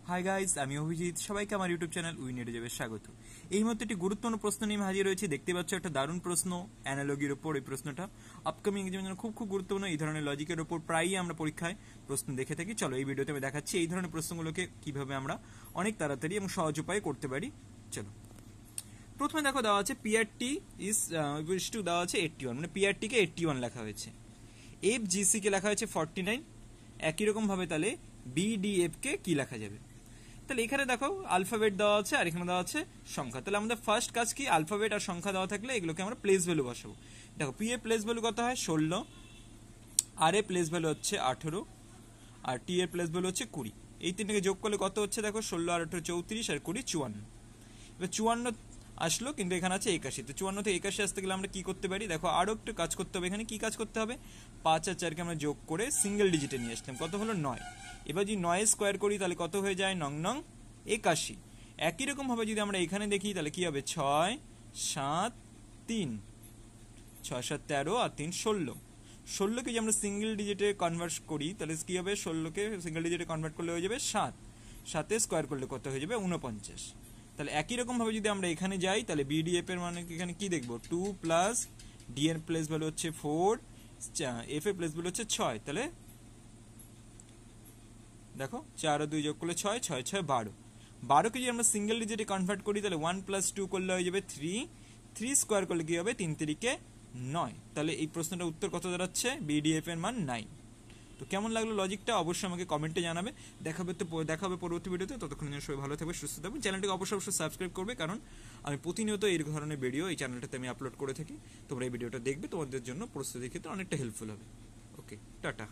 Hi guys, আমি অভিজিৎ। সবাইকে আমার ইউটিউব চ্যানেল উইনেটে যাবে স্বাগত। এই মুহূর্তে একটি গুরুত্বপূর্ণ প্রশ্ন নিয়ে আমি হাজির হয়েছি। দেখতে পাচ্ছ একটা দারুণ প্রশ্ন, অ্যানালজির ওপর। এই প্রশ্নটা আপকামিং এক্সামের জন্য খুব গুরুত্বপূর্ণ। এই ধরনের লজিকের ওপর প্রায়ই আমরা পরীক্ষায় প্রশ্ন দেখে থাকি। চলো এই ভিডিওতে আমি দেখাচ্ছি এই ধরনের প্রশ্নগুলোকে কিভাবে আমরা অনেক তাড়াতাড়ি এবং সহজ উপায়ে করতে পারি। চলো, প্রথমে দেখো দেওয়া আছে পিআরটি ইজ টু দেওয়া আছে 81, মানে পিআরটি কে 81 লেখা হয়েছে। এফজিসি কে লেখা হয়েছে 49। একই রকম ভাবে তাহলে বিডিএফ কে কি লেখা যাবে? তাহলে এখানে দেখো আলফাবেট দেওয়া আছে আর এখানে দেওয়া আছে সংখ্যা। তাহলে আমাদের ফার্স্ট কাজ কি, আলফাবেট আর সংখ্যা দেওয়া থাকলে এগুলোকে আমরা প্লেস ভ্যালু বসাবো। দেখো পি এর প্লেস ভ্যালু কত হয় 16, আর এর প্লেস ভ্যালু হচ্ছে 18, আর টি এর প্লেস ভ্যালু হচ্ছে 20। এই তিনটাকে যোগ করলে কত হচ্ছে দেখো, 16 আর 18 34 আর 20 54। এবার 54 আসলো, কিন্তু এখানে আছে 81। তো 54 থেকে 81 আসতে গেলে আমরা কি করতে পারি? দেখো আরো একটু কাজ করতে হবে। এখানে কি কাজ করতে হবে? 5 আর 4কে আমরা যোগ করে সিঙ্গেল ডিজিটে নিয়ে আসলাম, কত হলো 9। এবার যদি 9 স্কোয়ার করি তাহলে কত হয়ে যায়? 9 81। একই রকম ভাবে যদি আমরা এখানে দেখি তাহলে কি হবে? 6 7 3, 6 7 13 আর 3 16। 16কে যদি আমরা সিঙ্গেল ডিজিটে কনভার্ট করি তাহলে কি হবে? 16কে সিঙ্গেল ডিজিটে কনভার্ট করলে হয়ে যাবে 7, 7 স্কোয়ার করলে কত হয়ে যাবে? 49। তাহলে একই রকম ভাবে যদি আমরা এখানে যাই তাহলে বিডিএফ এর মানে এখানে কি দেখবো? 2 প্লাস ডি এর প্লেস ভ্যালু হচ্ছে 4, এফ এর প্লেস ভ্যালু হচ্ছে 6। তাহলে দেখো 4 আর 2 যোগ করলে 6, 6 6 12। 12কে যদি আমরা সিঙ্গেল ডিজিটে কনভার্ট করি তাহলে 1 প্লাস 2 করলে হয়ে যাবে 3, 3 স্কোয়ার করলে কি হবে? 3 3কে 9। তাহলে এই প্রশ্নটার উত্তর কত দাঁড়াচ্ছে? বিডিএফ এর মান 9। তো কেমন লাগলো লজিকটা অবশ্যই আমাকে কমেন্টে জানাবে। দেখাবে পরবর্তী ভিডিওতে। ততক্ষণ সবাই ভালো থাকবে, সুস্থ থাকবে। চ্যানেলটিকে অবশ্যই সাবস্ক্রাইব করবে, কারণ আমি প্রতিনিয়ত এই ধরনের ভিডিও এই চ্যানেলটাতে আমি আপলোড করে থাকি। তোমরা এই ভিডিওটা দেখবে, তোমাদের জন্য প্রস্তুতির ক্ষেত্রে অনেকটা হেল্পফুল হবে। ওকে, টাটা।